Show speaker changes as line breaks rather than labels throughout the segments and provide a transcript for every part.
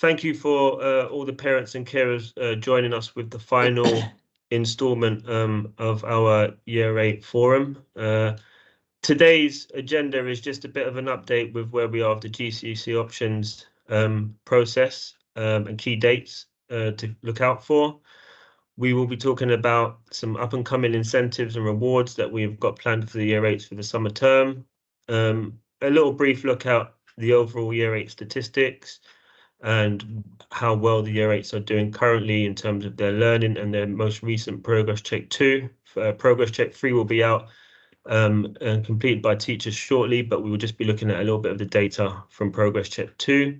thank you for all the parents and carers joining us with the final instalment of our Year 8 forum. Today's agenda is just a bit of an update with where we are with the GCSE options process and key dates to look out for. We will be talking about some up and coming incentives and rewards that we've got planned for the Year 8s for the summer term. A little brief look at the overall Year 8 statistics and how well the Year 8s are doing currently in terms of their learning and their most recent Progress Check 2. Progress Check 3 will be out and completed by teachers shortly, but we will just be looking at a little bit of the data from Progress Check 2.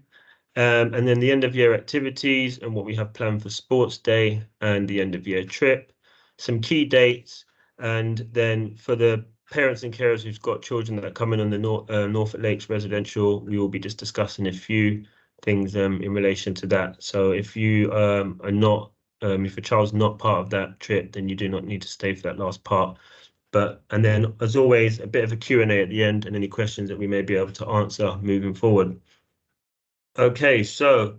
And then the end of year activities and what we have planned for Sports Day and the end of year trip, some key dates, and then for the parents and carers who've got children that are coming on the Norfolk Lakes residential, we will be just discussing a few things in relation to that. So if you are not, if your child's not part of that trip, then you do not need to stay for that last part. And then, as always, a bit of a Q&A at the end and any questions that we may be able to answer moving forward. Okay, so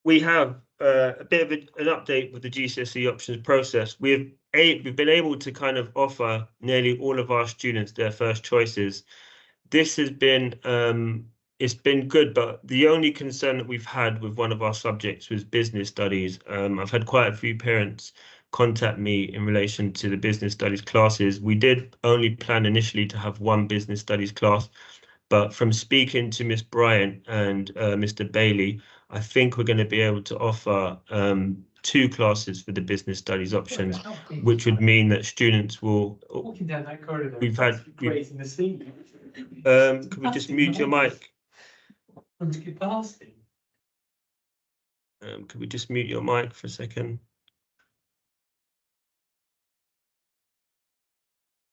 we have a bit of an update with the GCSE options process. We've been able to kind of offer nearly all of our students their first choices. This has been it's been good, but the only concern that we've had with one of our subjects was business studies. I've had quite a few parents contact me in relation to the business studies classes. We did only plan initially to have one business studies class, but from speaking to Miss Bryant and Mr. Bailey, I think we're going to be able to offer 2 classes for the business studies options, which would mean that students will.
Walking down that corridor.
We've had.
Grazing the sea.
Can we just mute your mic? Could we just mute your mic for a second?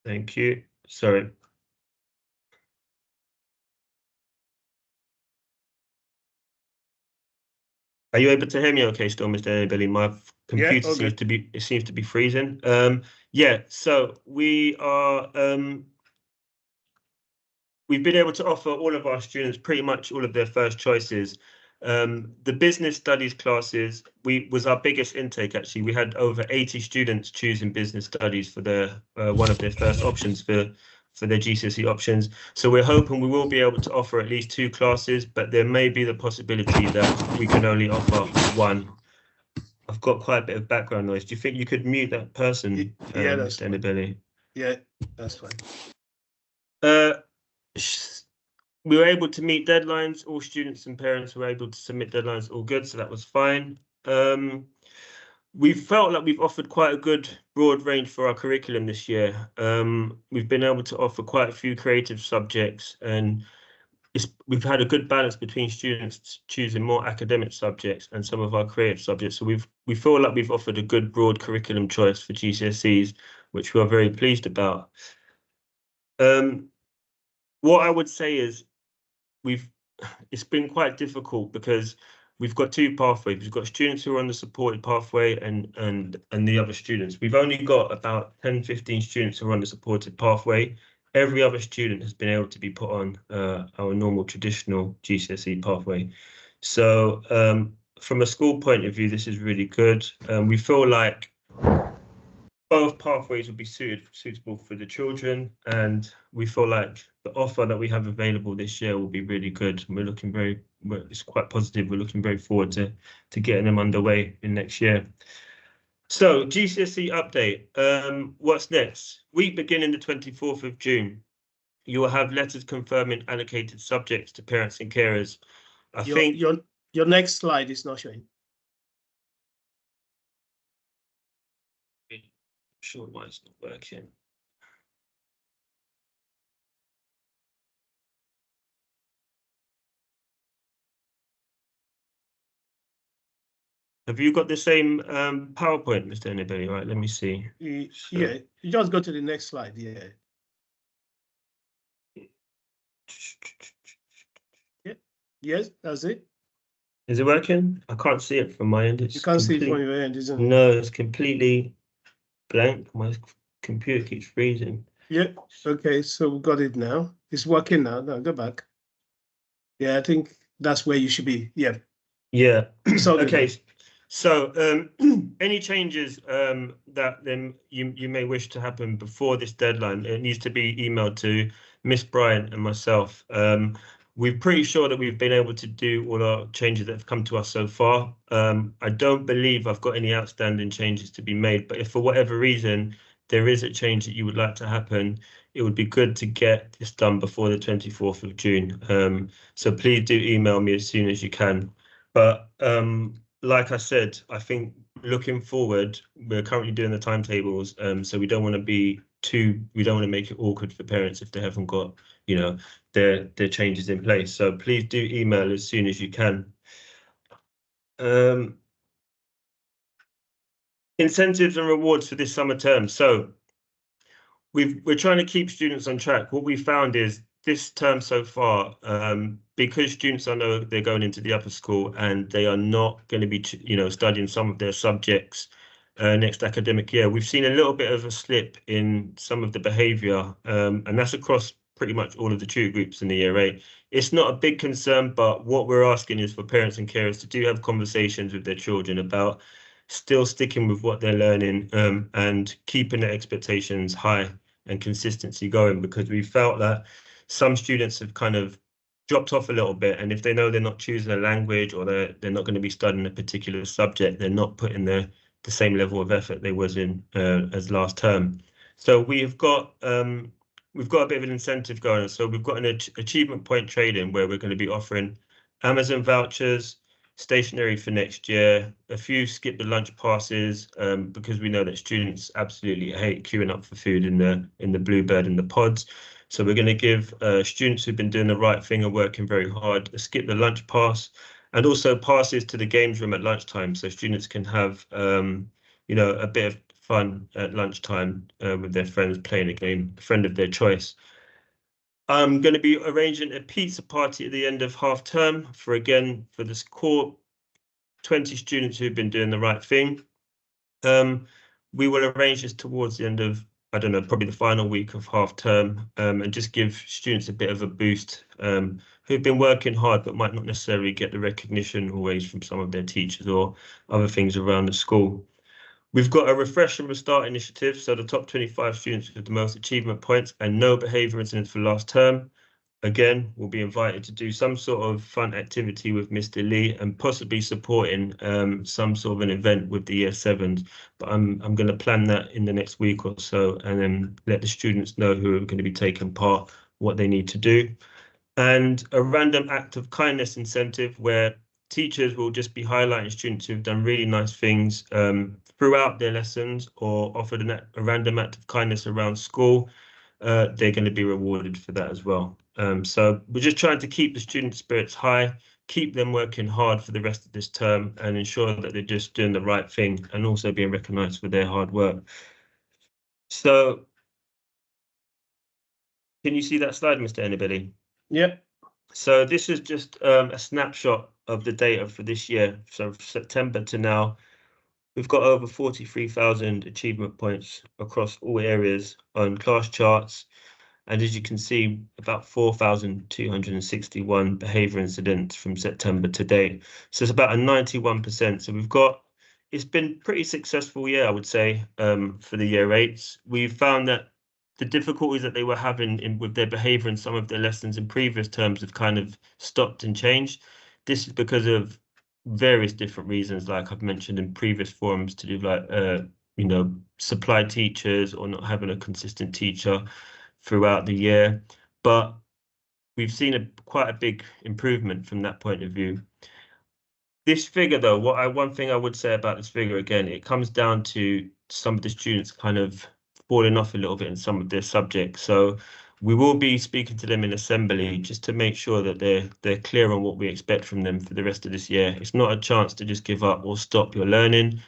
Thank you. Sorry. Are you able to hear me okay still, Mr. Bailey? My computer seems to be freezing. Yeah, so we are we've been able to offer all of our students pretty much all of their first choices. The business studies classes was our biggest intake, actually. We had over 80 students choosing business studies for their one of their first options for their GCSE options. So we're hoping we will be able to offer at least 2 classes, but there may be the possibility that we can only offer 1. I've got quite a bit of background noise. Do you think you could mute that person?
Yeah, that's fine.
Billy?
Yeah, that's fine.
We were able to meet deadlines. All students and parents were able to submit deadlines, all good, so that was fine. We felt like we've offered quite a good broad range for our curriculum this year. We've been able to offer quite a few creative subjects, and we've had a good balance between students choosing more academic subjects and some of our creative subjects. So we feel like we've offered a good broad curriculum choice for GCSEs, which we are very pleased about. What I would say is it's been quite difficult because we've got 2 pathways. We've got students who are on the supported pathway and the other students. We've only got about 10-15 students who are on the supported pathway. Every other student has been able to be put on our normal traditional GCSE pathway. So from a school point of view, this is really good. We feel like both pathways will be suitable for the children, and we feel like the offer that we have available this year will be really good. We're looking it's quite positive. We're looking very forward to getting them underway in next year. So GCSE update. What's next? Week beginning the 24th of June. You will have letters confirming allocated subjects to parents and carers. I think
your next slide is not showing.
Sure why it's not working. Have you got the same PowerPoint, Mr. Anibeli? Right, let me see.
Yeah, you just go to the next slide. Yeah. Yeah. Yes, that's it.
Is it working? I can't see it from my end.
You can't see it from your end, isn't it?
No, it's completely blank. My computer keeps freezing.
Yeah. Okay, so we've got it now. It's working now. No, go back. Yeah, I think that's where you should be. Yeah.
Yeah.
So
Okay. So any changes that then you may wish to happen before this deadline, it needs to be emailed to Miss Bryant and myself. We're pretty sure that we've been able to do all our changes that have come to us so far. I don't believe I've got any outstanding changes to be made, but if for whatever reason there is a change that you would like to happen, it would be good to get this done before the 24th of June. So please do email me as soon as you can. But like I said, I think looking forward, we're currently doing the timetables, so we don't want to make it awkward for parents if they haven't got, you know, their changes in place. So please do email as soon as you can. Incentives and rewards for this summer term. So we're trying to keep students on track. What we found is this term so far, because students know they're going into the upper school and they are not going to be, studying some of their subjects next academic year, we've seen a little bit of a slip in some of the behaviour, and that's across pretty much all of the tutor groups in the year 8. It's not a big concern, but what we're asking is for parents and carers to do have conversations with their children about still sticking with what they're learning, and keeping their expectations high and consistency going, because we felt that some students have kind of dropped off a little bit, and if they know they're not choosing a language or they're not going to be studying a particular subject, they're not putting the same level of effort they was in as last term. So we've got a bit of an incentive going. So we've got an achievement point trade-in where we're going to be offering Amazon vouchers, stationery for next year, a few skip the lunch passes, because we know that students absolutely hate queuing up for food in the Bluebird and the pods. So we're going to give students who've been doing the right thing and working very hard a skip the lunch pass, and also passes to the games room at lunchtime, so students can have a bit of fun at lunchtime with their friends playing a game, a friend of their choice. I'm going to be arranging a pizza party at the end of half term for this core 20 students who've been doing the right thing. We will arrange this towards the end of, I don't know, probably the final week of half term, and just give students a bit of a boost, who've been working hard but might not necessarily get the recognition always from some of their teachers or other things around the school. We've got a refresh and restart initiative, so the top 25 students with the most achievement points and no behaviour incidents for last term, again, will be invited to do some sort of fun activity with Mr. Lee and possibly supporting some sort of an event with the year 7s. But I'm going to plan that in the next week or so, and then let the students know who are going to be taking part, what they need to do. And a random act of kindness incentive where teachers will just be highlighting students who've done really nice things throughout their lessons or offered a random act of kindness around school. They're going to be rewarded for that as well. So we're just trying to keep the student spirits high, keep them working hard for the rest of this term, and ensure that they're just doing the right thing and also being recognised for their hard work. So can you see that slide, Mr. Anybody?
Yep.
So this is just a snapshot of the data for this year. So from September to now, we've got over 43,000 achievement points across all areas on class charts. And as you can see, about 4,261 behaviour incidents from September to date. So it's about a 91%. So it's been pretty successful year, I would say, for the year 8s. We've found that the difficulties that they were having with their behaviour in some of their lessons in previous terms have kind of stopped and changed. This is because of various different reasons, like I've mentioned in previous forums, to do like supply teachers or not having a consistent teacher throughout the year. But we've seen quite a big improvement from that point of view. This figure, though, one thing I would say about this figure, again, it comes down to some of the students kind of falling off a little bit in some of their subjects. So we will be speaking to them in assembly just to make sure that they're clear on what we expect from them for the rest of this year. It's not a chance to just give up or stop your learning.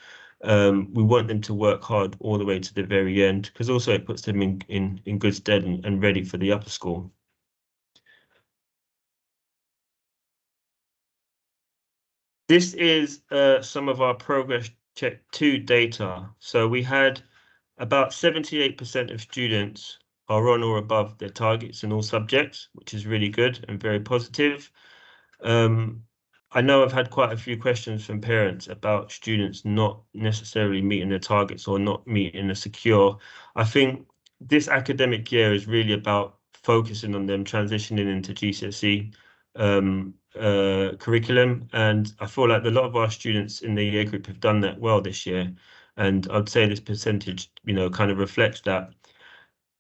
We want them to work hard all the way to the very end, because also it puts them in good stead and ready for the upper school. This is some of our progress check 2 data. So we had about 78% of students are on or above their targets in all subjects, which is really good and very positive. I know I've had quite a few questions from parents about students not necessarily meeting their targets or not meeting a secure. I think this academic year is really about focusing on them transitioning into GCSE curriculum, and I feel like a lot of our students in the year group have done that well this year, and I'd say this percentage, kind of reflects that.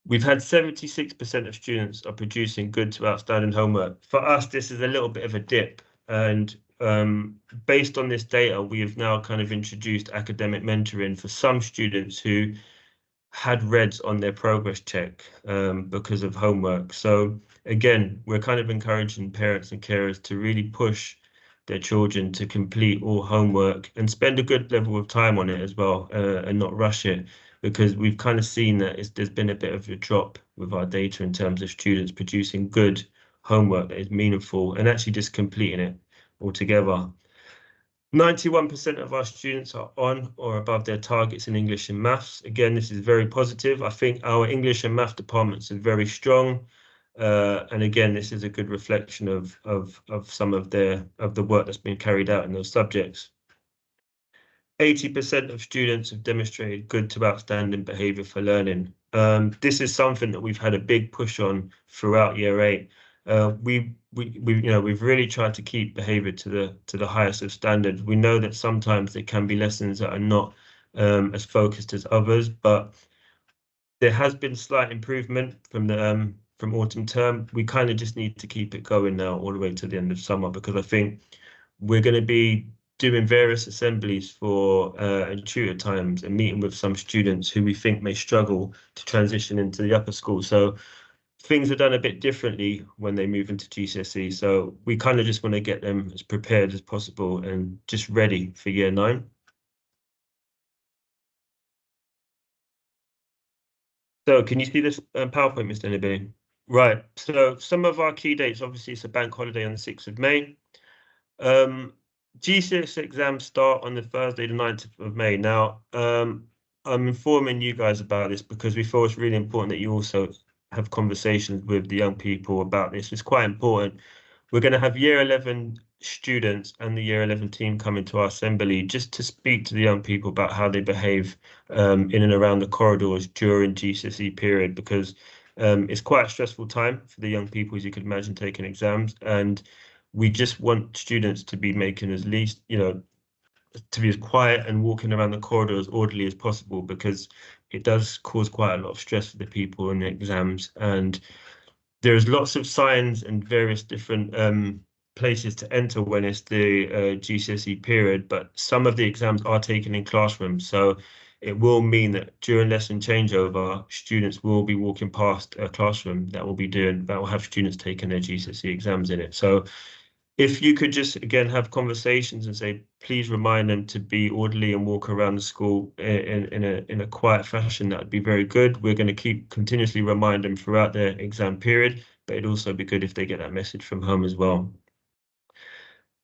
We've had 76% of students are producing good to outstanding homework. For us, this is a little bit of a dip, and based on this data, we have now kind of introduced academic mentoring for some students who had reds on their progress check because of homework. So again, we're kind of encouraging parents and carers to really push their children to complete all homework and spend a good level of time on it as well, and not rush it, because we've kind of seen that there's been a bit of a drop with our data in terms of students producing good homework that is meaningful and actually just completing it altogether. 91% of our students are on or above their targets in English and maths. Again, this is very positive. I think our English and math departments are very strong. And again, this is a good reflection of some of the work that's been carried out in those subjects. 80% of students have demonstrated good to outstanding behaviour for learning. This is something that we've had a big push on throughout year 8. We've really tried to keep behaviour to the highest of standards. We know that sometimes there can be lessons that are not as focused as others, but there has been slight improvement from autumn term. We kind of just need to keep it going now all the way to the end of summer, because I think we're going to be doing various assemblies for and tutor times and meeting with some students who we think may struggle to transition into the upper school. So things are done a bit differently when they move into GCSE. So we kind of just want to get them as prepared as possible and just ready for year 9. So can you see this PowerPoint, Mr. Nabi? Right. So some of our key dates, obviously it's a bank holiday on the 6th of May. GCSE exams start on the Thursday, the 9th of May. Now, I'm informing you guys about this because we feel it's really important that you also have conversations with the young people about this. It's quite important. We're going to have year 11 students and the year 11 team coming to our assembly just to speak to the young people about how they behave in and around the corridors during GCSE period, because it's quite a stressful time for the young people, as you could imagine, taking exams, and we just want students to be making as least, to be as quiet and walking around the corridor as orderly as possible, because it does cause quite a lot of stress for the people in the exams. And there's lots of signs and various different places to enter when it's the GCSE period, but some of the exams are taken in classrooms. So it will mean that during lesson changeover, students will be walking past a classroom that will have students taking their GCSE exams in it. So if you could just, again, have conversations and say, please remind them to be orderly and walk around the school in a quiet fashion, that would be very good. We're going to continuously remind them throughout their exam period, but it'd also be good if they get that message from home as well.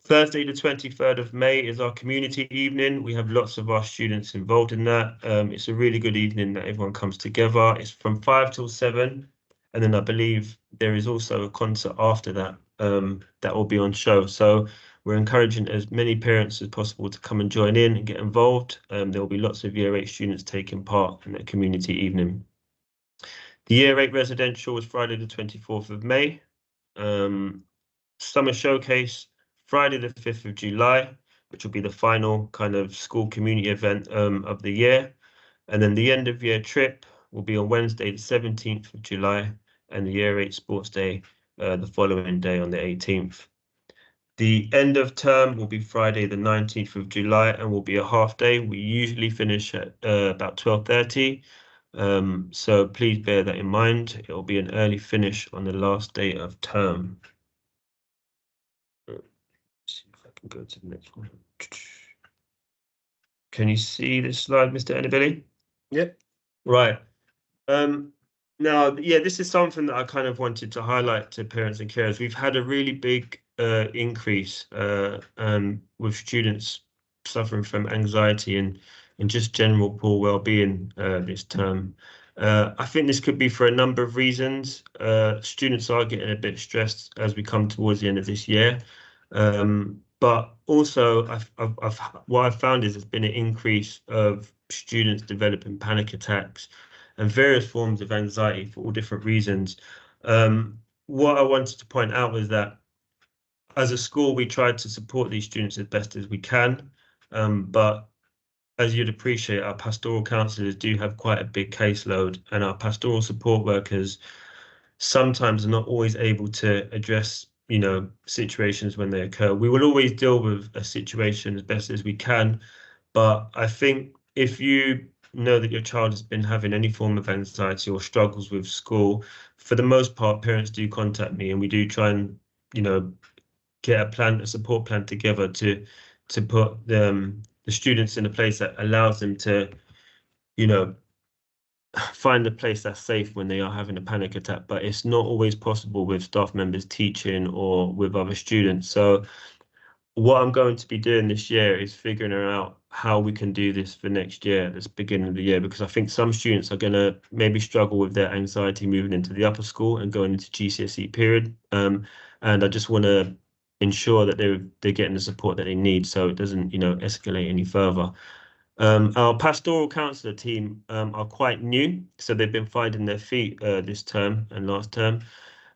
Thursday, the 23rd of May is our community evening. We have lots of our students involved in that. It's a really good evening that everyone comes together. It's from 5 till 7. And then I believe there is also a concert after that that will be on show. So we're encouraging as many parents as possible to come and join in and get involved. There will be lots of year 8 students taking part in that community evening. The year 8 residential is Friday the 24th of May. Summer showcase, Friday the 5th of July, which will be the final kind of school community event of the year. And then the end of year trip will be on Wednesday, the 17th of July, and the year 8 sports day the following day on the 18th. The end of term will be Friday, the 19th of July, and will be a half day. We usually finish at about 12:30. So please bear that in mind. It will be an early finish on the last day of term. Let's see if I can go to the next one. Can you see this slide, Mr. Enabili?
Yep.
Right. Now, yeah, this is something that I kind of wanted to highlight to parents and carers. We've had a really big increase with students suffering from anxiety and just general poor well-being this term. I think this could be for a number of reasons. Students are getting a bit stressed as we come towards the end of this year. But also, what I've found is there's been an increase of students developing panic attacks and various forms of anxiety for all different reasons. What I wanted to point out was that as a school, we tried to support these students as best as we can, but as you'd appreciate, our pastoral counsellors do have quite a big caseload, and our pastoral support workers sometimes are not always able to address, situations when they occur. We will always deal with a situation as best as we can, but I think if you know that your child has been having any form of anxiety or struggles with school, for the most part, parents do contact me, and we do try and, get a support plan together to put the students in a place that allows them to, find a place that's safe when they are having a panic attack. But it's not always possible with staff members teaching or with other students. So what I'm going to be doing this year is figuring out how we can do this for next year, at this beginning of the year, because I think some students are going to maybe struggle with their anxiety moving into the upper school and going into GCSE period. And I just want to ensure that they're getting the support that they need, so it doesn't, escalate any further. Our pastoral counsellor team are quite new, so they've been finding their feet this term and last term,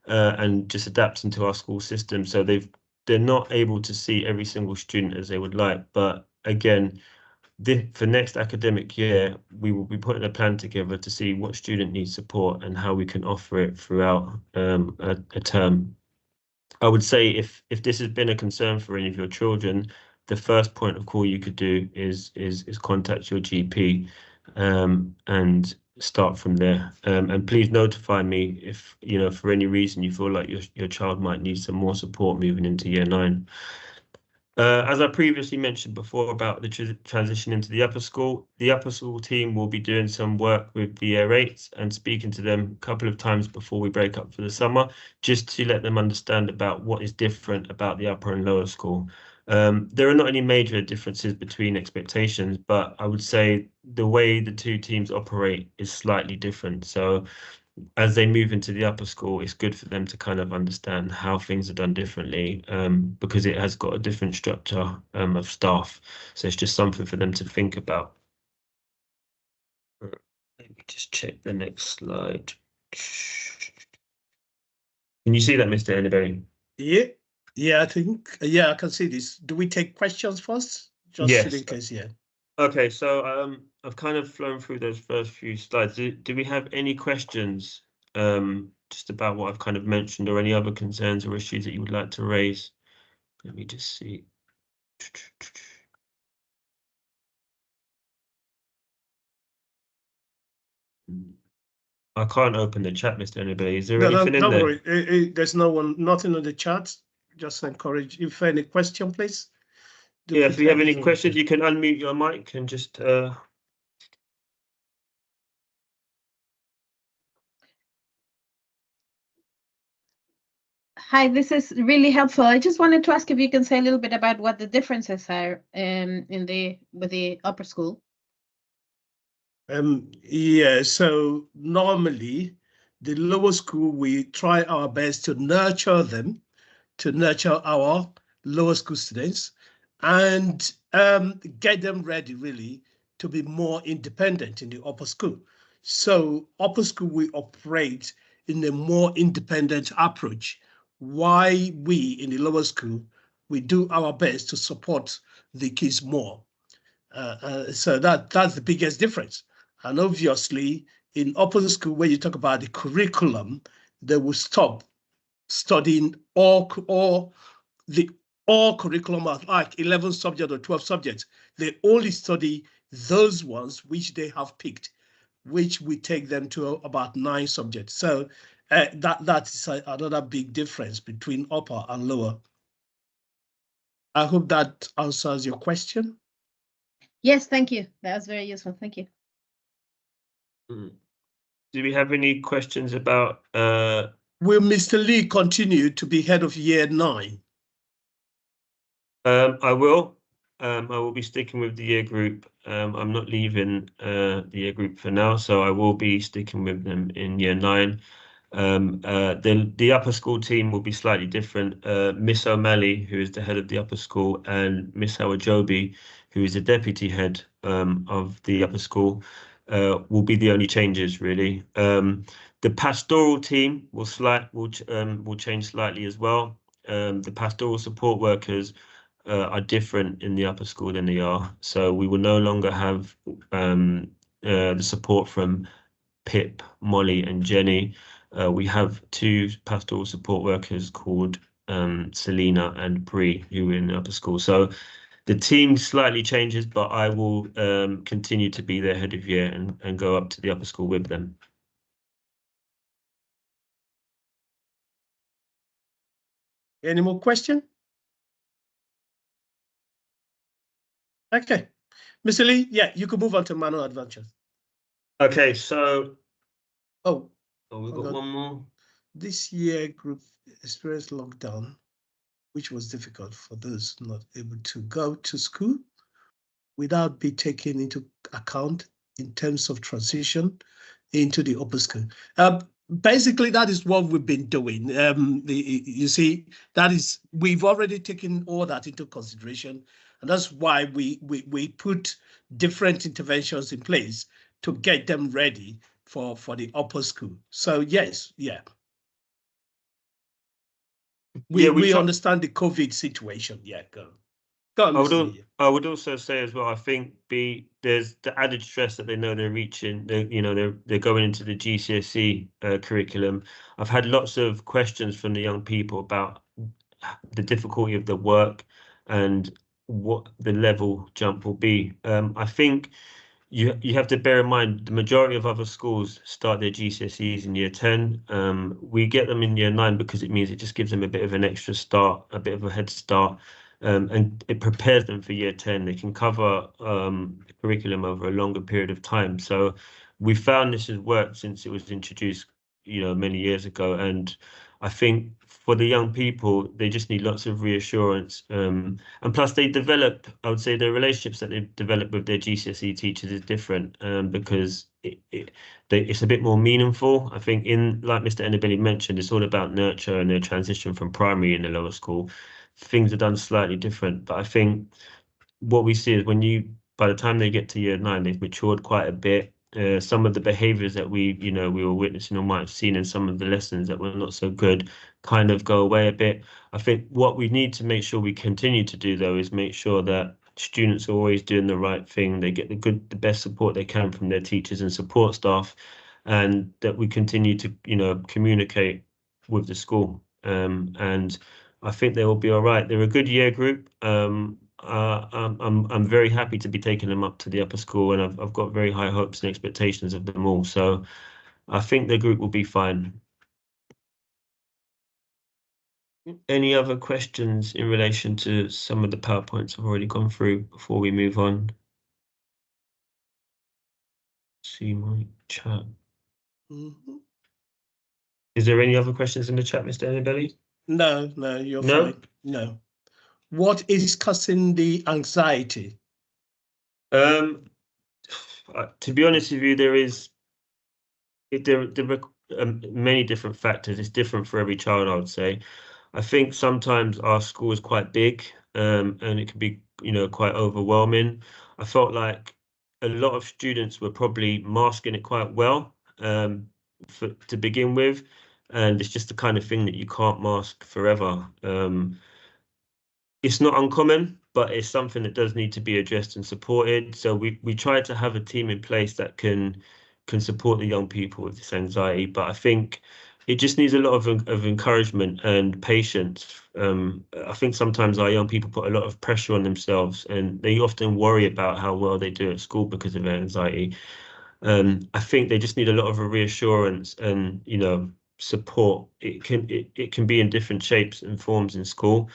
and just adapting to our school system. So they're not able to see every single student as they would like. But again, for next academic year, we will be putting a plan together to see what student needs support and how we can offer it throughout a term. I would say if this has been a concern for any of your children, the first point of call you could do is contact your GP, and start from there. And please notify me if, for any reason you feel like your child might need some more support moving into year 9. As I previously mentioned before about the transition into the upper school team will be doing some work with the year 8s and speaking to them a couple of times before we break up for the summer, just to let them understand about what is different about the upper and lower school. There are not any major differences between expectations, but I would say the way the two teams operate is slightly different. So as they move into the upper school, it's good for them to kind of understand how things are done differently, because it has got a different structure of staff. So it's just something for them to think about. Let me just check the next slide. Can you see that, Mr. Enneberry?
Yeah, I think, I can see this. Do we take questions first?
Yes.
In case, yeah.
Okay, so I've kind of flown through those first few slides. Do we have any questions just about what I've kind of mentioned, or any other concerns or issues that you would like to raise? Let me just see. I can't open the chat, Mr. Enneberry. Is there anything in
don't
there?
worry. There's nothing on the chat. Just encourage. If any question, please.
Yeah, if you have any questions, you can unmute your mic and just
Hi, this is really helpful. I just wanted to ask if you can say a little bit about what the differences are with the upper school.
Yeah, so normally the lower school, we try our best to nurture them, to nurture our lower school students, and get them ready really to be more independent in the upper school. So upper school, we operate in a more independent approach. Why we in the lower school, we do our best to support the kids more. So that's the biggest difference. And obviously, in upper school, when you talk about the curriculum, they will stop studying all curriculum of like 11 subjects or 12 subjects. They only study those ones which they have picked, which we take them to about 9 subjects. So that is another big difference between upper and lower. I hope that answers your question.
Yes, thank you. That was very useful. Thank you.
Do we have any questions about
will Mr. Lee continue to be head of year 9?
I will. I will be sticking with the year group. I'm not leaving the year group for now, so I will be sticking with them in year 9. The upper school team will be slightly different. Miss O'Malley, who is the head of the upper school, and Miss Awajobi, who is the deputy head of the upper school, will be the only changes really. The pastoral team will change slightly as well. The pastoral support workers are different in the upper school than they are, so we will no longer have the support from Pip, Molly, and Jenny. We have 2 pastoral support workers called Selena and Bree, who are in the upper school. So the team slightly changes, but I will continue to be their head of year and go up to the upper school with them.
Any more question? Okay. Mr. Lee, yeah, you can move on to Manual Adventures.
Okay, so
Oh,
we've
hold
got
on.
one more.
this year group experienced lockdown, which was difficult for those not able to go to school without being taken into account in terms of transition into the upper school. Basically, that is what we've been doing. You see, we've already taken all that into consideration, and that's why we put different interventions in place to get them ready for the upper school. So yes, yeah. We understand the COVID situation. Yeah, go on, Mr. Lee.
I would also say as well, I think there's the added stress that they know they're reaching. They're going into the GCSE curriculum. I've had lots of questions from the young people about the difficulty of the work and what the level jump will be. I think you have to bear in mind the majority of other schools start their GCSEs in year 10. We get them in year 9 because it means it just gives them a bit of an extra start, a bit of a head start. And it prepares them for year 10. They can cover the curriculum over a longer period of time. So we found this has worked since it was introduced, many years ago. And I think for the young people, they just need lots of reassurance. And plus they develop, I would say the relationships that they've developed with their GCSE teachers is different because it's a bit more meaningful. I think like Mr. Enabeli mentioned, it's all about nurture and their transition from primary in the lower school. Things are done slightly different, but I think what we see is by the time they get to year 9, they've matured quite a bit. Some of the behaviors that we were witnessing or might have seen in some of the lessons that were not so good kind of go away a bit. I think what we need to make sure we continue to do though is make sure that students are always doing the right thing. They get the best support they can from their teachers and support staff, and that we continue to communicate with the school. And I think they will be all right. They're a good year group. I'm very happy to be taking them up to the upper school, and I've got very high hopes and expectations of them all. So I think the group will be fine. Any other questions in relation to some of the PowerPoints I've already gone through before we move on? See my chat.
Mm-hmm.
Is there any other questions in the chat, Mr. Enabeli?
No, you're fine. No. What is causing the anxiety?
To be honest with you, there are many different factors. It's different for every child, I would say. I think sometimes our school is quite big, and it can be, quite overwhelming. I felt like a lot of students were probably masking it quite well to begin with, and it's just the kind of thing that you can't mask forever. It's not uncommon, but it's something that does need to be addressed and supported. So we try to have a team in place that can support the young people with this anxiety. But I think it just needs a lot of encouragement and patience. I think sometimes our young people put a lot of pressure on themselves, and they often worry about how well they do at school because of their anxiety. I think they just need a lot of reassurance and support. It can be in different shapes and forms in school.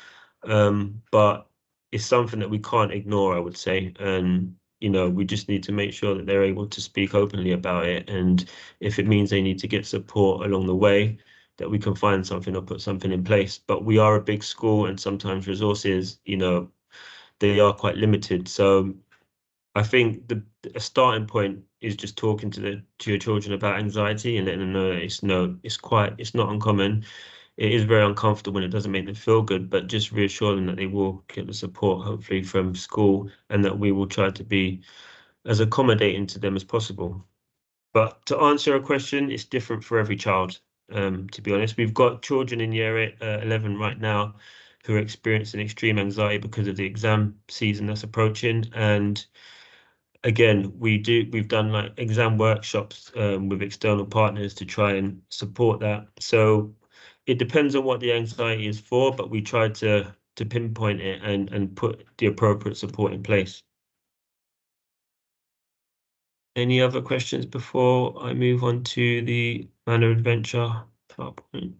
But it's something that we can't ignore, I would say. And, we just need to make sure that they're able to speak openly about it. And if it means they need to get support along the way, that we can find something or put something in place. But we are a big school, and sometimes resources, they are quite limited. So I think a starting point is just talking to your children about anxiety and letting them know that it's not uncommon. It is very uncomfortable when it doesn't make them feel good, but just reassure them that they will get the support, hopefully, from school, and that we will try to be as accommodating to them as possible. But to answer a question, it's different for every child. To be honest, we've got children in year 11 right now who are experiencing extreme anxiety because of the exam season that's approaching. And again, we've done like exam workshops with external partners to try and support that. So it depends on what the anxiety is for, but we try to pinpoint it and put the appropriate support in place. Any other questions before I move on to the Manor Adventure PowerPoint?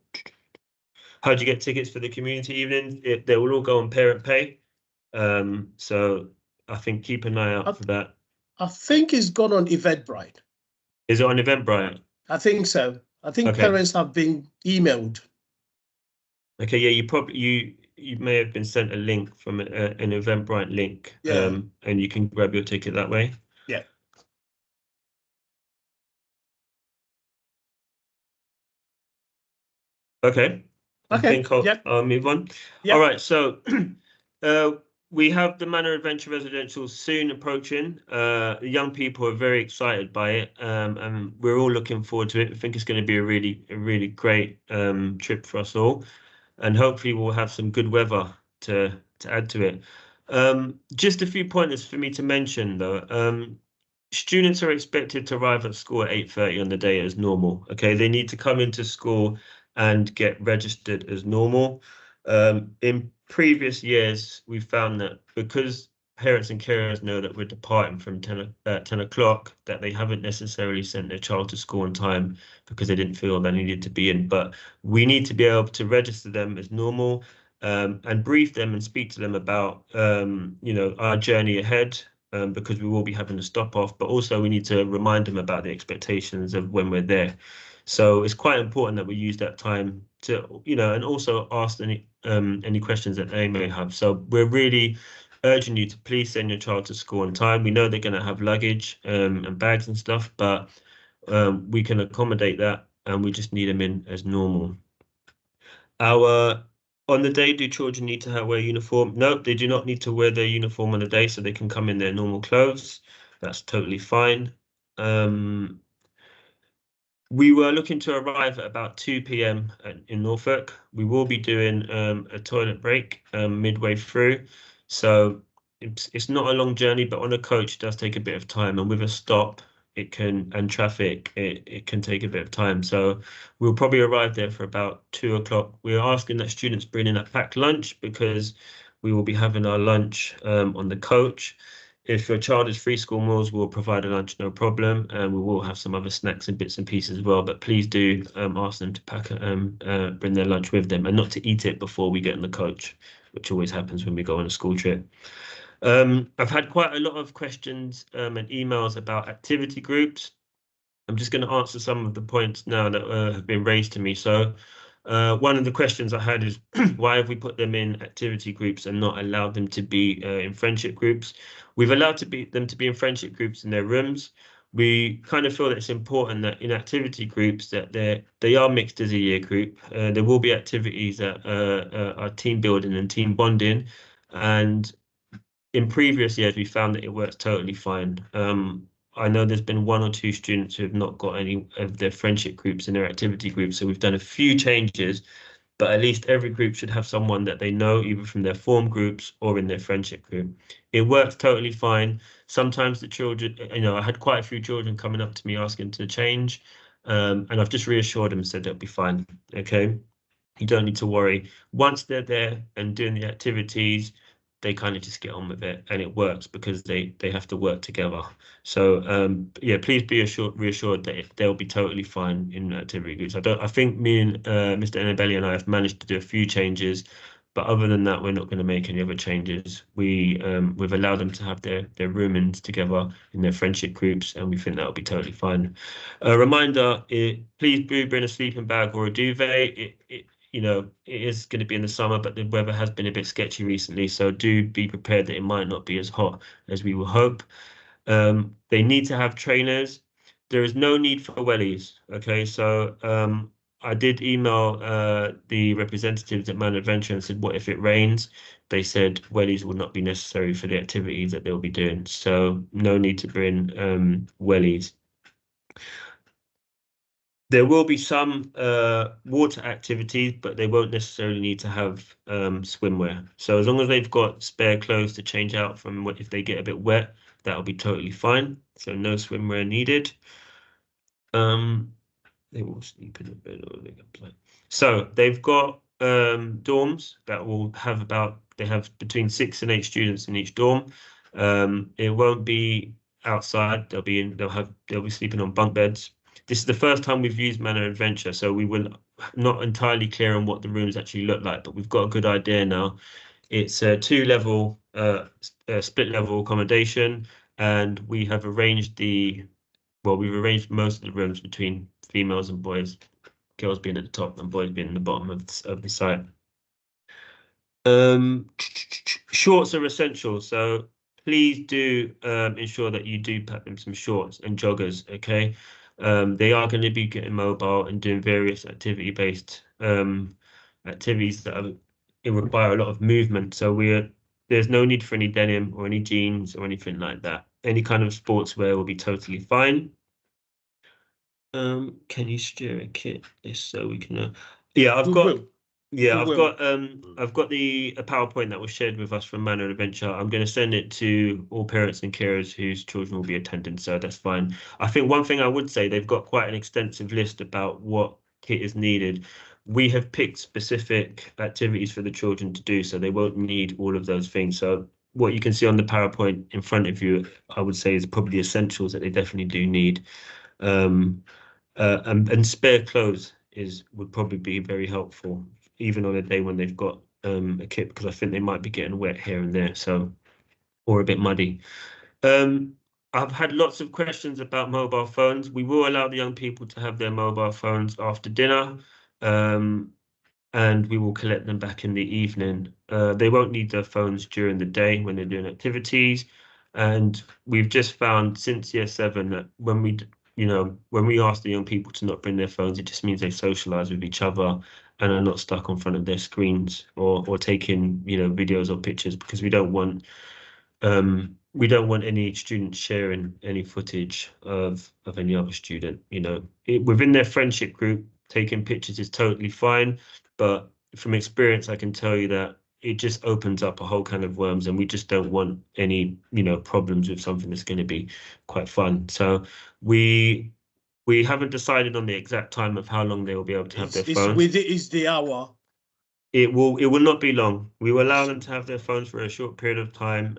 How do you get tickets for the community evening? They will all go on Parent Pay. So I think keep an eye out for that.
I think it's gone on Eventbrite.
Is it on Eventbrite?
I think so. I think
Okay.
parents have been emailed.
Okay, yeah, you may have been sent a link from an Eventbrite link.
Yeah.
And you can grab your ticket that way.
Yeah.
Okay. I
Okay,
think I'll move on.
Yep.
All right, so we have the Manor Adventure Residential soon approaching. The young people are very excited by it, and we're all looking forward to it. I think it's going to be a really great trip for us all, and hopefully we'll have some good weather to add to it. Just a few pointers for me to mention though. Students are expected to arrive at school at 8:30 on the day as normal. Okay, they need to come into school and get registered as normal. In previous years, we found that because parents and carers know that we're departing from 10 o'clock, that they haven't necessarily sent their child to school on time because they didn't feel they needed to be in. But we need to be able to register them as normal, and brief them and speak to them about our journey ahead, because we will be having to stop off, but also we need to remind them about the expectations of when we're there. So it's quite important that we use that time to, and also ask any questions that they may have. So we're really urging you to please send your child to school on time. We know they're going to have luggage and bags and stuff, but we can accommodate that, and we just need them in as normal. On the day, do children need to wear uniform? No, they do not need to wear their uniform on the day, so they can come in their normal clothes. That's totally fine. We were looking to arrive at about 2 p.m. in Norfolk. We will be doing a toilet break midway through. So it's not a long journey, but on a coach it does take a bit of time. And with a stop, and traffic, it can take a bit of time. So we'll probably arrive there for about 2 o'clock. We're asking that students bring in a packed lunch because we will be having our lunch on the coach. If your child is free school meals, we'll provide a lunch, no problem, and we will have some other snacks and bits and pieces as well. But please do ask them to bring their lunch with them, and not to eat it before we get in the coach, which always happens when we go on a school trip. I've had quite a lot of questions and emails about activity groups. I'm just going to answer some of the points now that have been raised to me. So one of the questions I had is why have we put them in activity groups and not allowed them to be in friendship groups? We've allowed them to be in friendship groups in their rooms. We kind of feel that it's important that in activity groups that they are mixed as a year group. There will be activities that are team building and team bonding, and in previous years we found that it works totally fine. I know there's been 1 or 2 students who have not got any of their friendship groups in their activity groups, so we've done a few changes, but at least every group should have someone that they know, either from their form groups or in their friendship group. It works totally fine. Sometimes the children, I had quite a few children coming up to me asking to change, and I've just reassured them and said they'll be fine. Okay, you don't need to worry. Once they're there and doing the activities, they kind of just get on with it, and it works because they have to work together. So yeah, please be reassured that they'll be totally fine in activity groups. I think me and Mr. Annabelli and I have managed to do a few changes, but other than that, we're not going to make any other changes. We've allowed them to have their roomings together in their friendship groups, and we think that'll be totally fine. A reminder: please do bring a sleeping bag or a duvet. It is going to be in the summer, but the weather has been a bit sketchy recently, so do be prepared that it might not be as hot as we will hope. They need to have trainers. There is no need for wellies. Okay, so I did email the representatives at Man Adventure and said, what if it rains? They said wellies will not be necessary for the activities that they'll be doing. So no need to bring wellies. There will be some water activities, but they won't necessarily need to have swimwear. So as long as they've got spare clothes to change out from if they get a bit wet, that'll be totally fine. So no swimwear needed. They will sleep in the bed or they can play. So they've got dorms that will have they have between 6 and 8 students in each dorm. It won't be outside. They'll be sleeping on bunk beds. This is the first time we've used Manor Adventure, so we were not entirely clear on what the rooms actually look like, but we've got a good idea now. It's a 2-level split level accommodation, and we have arranged we've arranged most of the rooms between females and boys, girls being at the top and boys being at the bottom of the site. Shorts are essential, so please do ensure that you do pack them some shorts and joggers, okay? They are going to be getting mobile and doing various activity-based activities that require a lot of movement. So there's no need for any denim or any jeans or anything like that. Any kind of sportswear will be totally fine. Can you steer a kit this so we can? Yeah, I've got the PowerPoint that was shared with us from Manor Adventure. I'm going to send it to all parents and carers whose children will be attending, so that's fine. I think one thing I would say, they've got quite an extensive list about what kit is needed. We have picked specific activities for the children to do, so they won't need all of those things. So what you can see on the PowerPoint in front of you, I would say, is probably essentials that they definitely do need. And spare clothes would probably be very helpful, even on a day when they've got a kit, because I think they might be getting wet here and there, or a bit muddy. I've had lots of questions about mobile phones. We will allow the young people to have their mobile phones after dinner, and we will collect them back in the evening. They won't need their phones during the day when they're doing activities. And we've just found since year 7 that when we ask the young people to not bring their phones, it just means they socialize with each other and are not stuck in front of their screens or taking, videos or pictures, because we don't want any student sharing any footage of any other student. Within their friendship group, taking pictures is totally fine, but from experience, I can tell you that it just opens up a whole can of worms, and we just don't want any, problems with something that's going to be quite fun. So we haven't decided on the exact time of how long they will be able to have their phones.
It's the hour.
It will not be long. We will allow them to have their phones for a short period of time.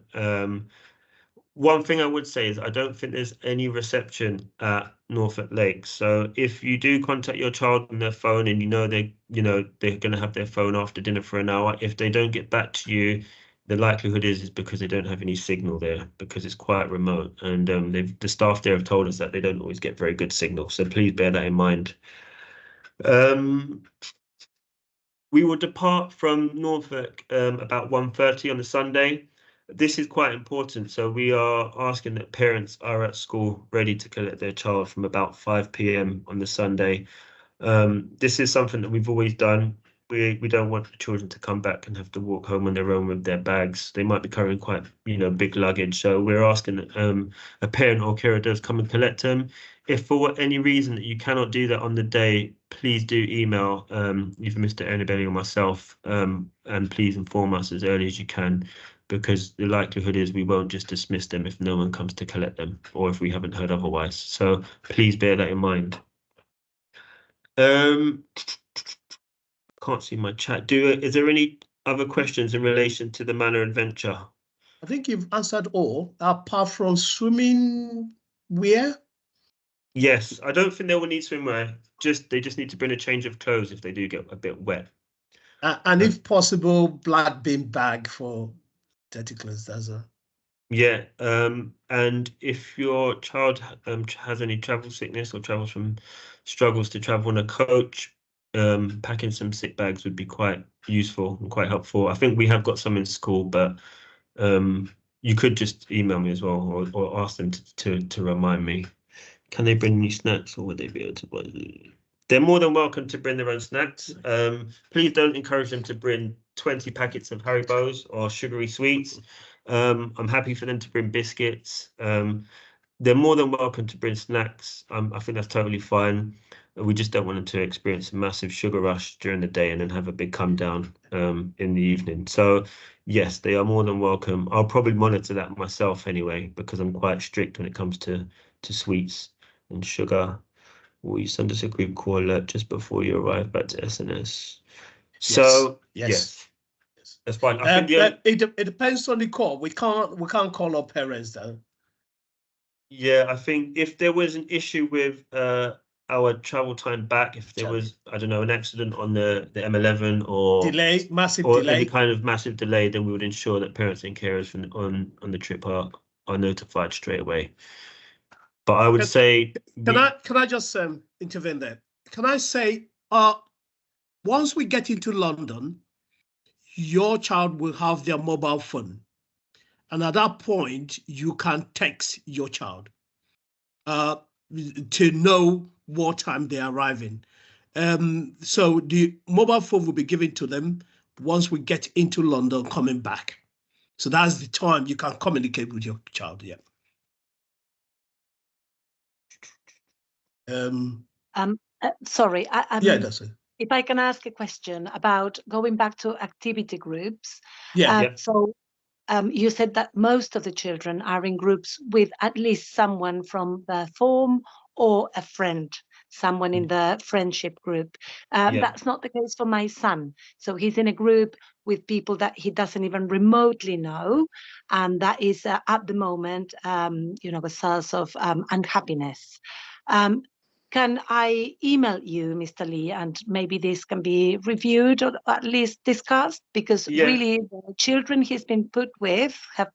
One thing I would say is I don't think there's any reception at Norfolk Lakes. So if you do contact your child on their phone and they're going to have their phone after dinner for an hour, if they don't get back to you, the likelihood is because they don't have any signal there, because it's quite remote. And the staff there have told us that they don't always get very good signal. So please bear that in mind. We will depart from Norfolk about 1:30 on the Sunday. This is quite important. So we are asking that parents are at school ready to collect their child from about 5 p.m. on the Sunday. This is something that we've always done. We don't want the children to come back and have to walk home on their own with their bags. They might be carrying quite, big luggage. So we're asking that a parent or carer does come and collect them. If for any reason that you cannot do that on the day, please do email either Mr. Ernibelli or myself, and please inform us as early as you can, because the likelihood is we won't just dismiss them if no one comes to collect them or if we haven't heard otherwise. So please bear that in mind. Can't see my chat. Is there any other questions in relation to the Manor Adventure?
I think you've answered all, apart from swimming wear.
Yes, I don't think they will need swimwear. They just need to bring a change of clothes if they do get a bit wet.
And if possible, black bin bag for dirty clothes.
Yeah, and if your child has any travel sickness or struggles to travel in a coach, packing some sick bags would be quite useful and quite helpful. I think we have got some in school, but you could just email me as well, or ask them to remind me. Can they bring any snacks, or would they be able to buy? They're more than welcome to bring their own snacks. Please don't encourage them to bring 20 packets of Haribos or sugary sweets. I'm happy for them to bring biscuits. They're more than welcome to bring snacks. I think that's totally fine. We just don't want them to experience a massive sugar rush during the day and then have a big come down in the evening. So yes, they are more than welcome. I'll probably monitor that myself anyway, because I'm quite strict when it comes to sweets and sugar. Will you send us a group call alert just before you arrive back to SNS? So yes. That's fine. I think
it depends on the call. We can't call our parents though.
Yeah, I think if there was an issue with our travel time back, if there was, I don't know, an accident on the M11 or
massive
or
delay,
any kind of massive delay, then we would ensure that parents and carers on the trip are notified straight away. But I would say,
can I just intervene there? Can I say, once we get into London, your child will have their mobile phone, and at that point you can text your child to know what time they're arriving. So the mobile phone will be given to them once we get into London coming back. So that's the time you can communicate with your child. Yeah.
Sorry.
Yeah, that's it.
If I can ask a question about going back to activity groups.
Yeah.
So you said that most of the children are in groups with at least someone from the form or a friend, someone in the friendship group. That's not the case for my son. So he's in a group with people that he doesn't even remotely know. And that is at the moment, a source of unhappiness. Can I email you, Mr. Lee, and maybe this can be reviewed or at least discussed? Because really, the children he's been put with have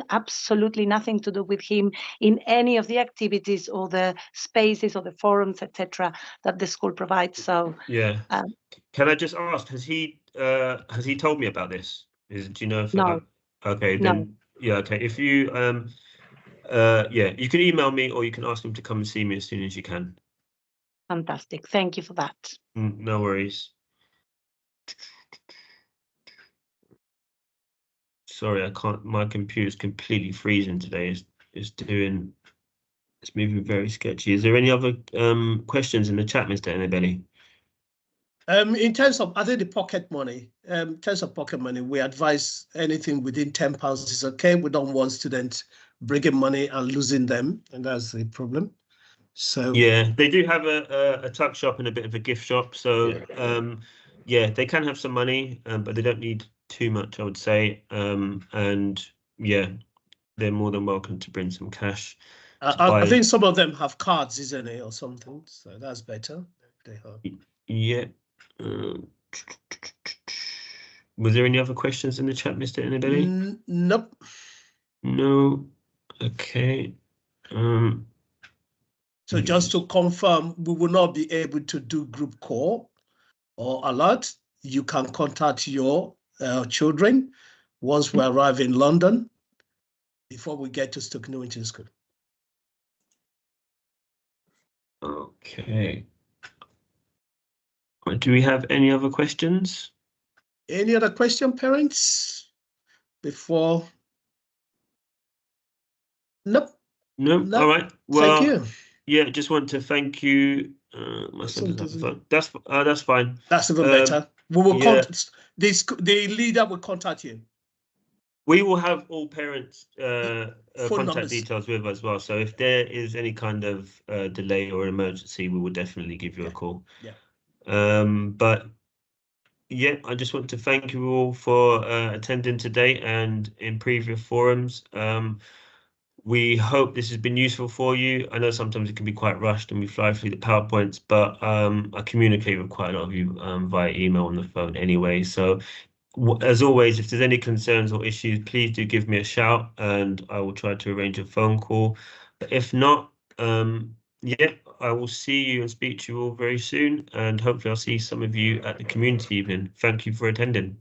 absolutely nothing to do with him in any of the activities or the spaces or the forums, etc., that the school provides. So
can I just ask, has he told me about this? Do you know if
no?
Okay, then okay. If you you can email me, or you can ask him to come and see me as soon as you can.
Fantastic. Thank you for that.
No worries. Sorry, I can't. My computer's completely freezing today. It's moving very sketchy. Is there any other questions in the chat, Mr. Annabelli?
In terms of, I think the pocket money, in terms of pocket money, we advise anything within £10 is okay. We don't want students bringing money and losing them, and that's the problem. So
yeah, they do have a tuck shop and a bit of a gift shop. So they can have some money, but they don't need too much, I would say. And yeah, they're more than welcome to bring some cash.
I think some of them have cards, isn't it, or something? So that's better. They have.
Yeah. Was there any other questions in the chat, Mr. Annabelli?
Nope.
No. Okay.
So just to confirm, we will not be able to do group call or alert. You can contact your children once we arrive in London before we get to Stoke Newington School.
Okay. Do we have any other questions?
Any other question, parents? Before? Nope.
No. All right. Well,
thank you.
Yeah, just want to thank you. My son doesn't have the phone. That's fine.
That's even better. We will contact the leader will contact you.
We will have all parents'
Phone
contact
numbers.
details with us as well. So if there is any kind of delay or emergency, we will definitely give you a call.
Yeah.
But yeah, I just want to thank you all for attending today and in previous forums. We hope this has been useful for you. I know sometimes it can be quite rushed and we fly through the PowerPoints, but I communicate with quite a lot of you via email on the phone anyway. So as always, if there's any concerns or issues, please do give me a shout and I will try to arrange a phone call. But if not, I will see you and speak to you all very soon. And hopefully I'll see some of you at the community evening. Thank you for attending.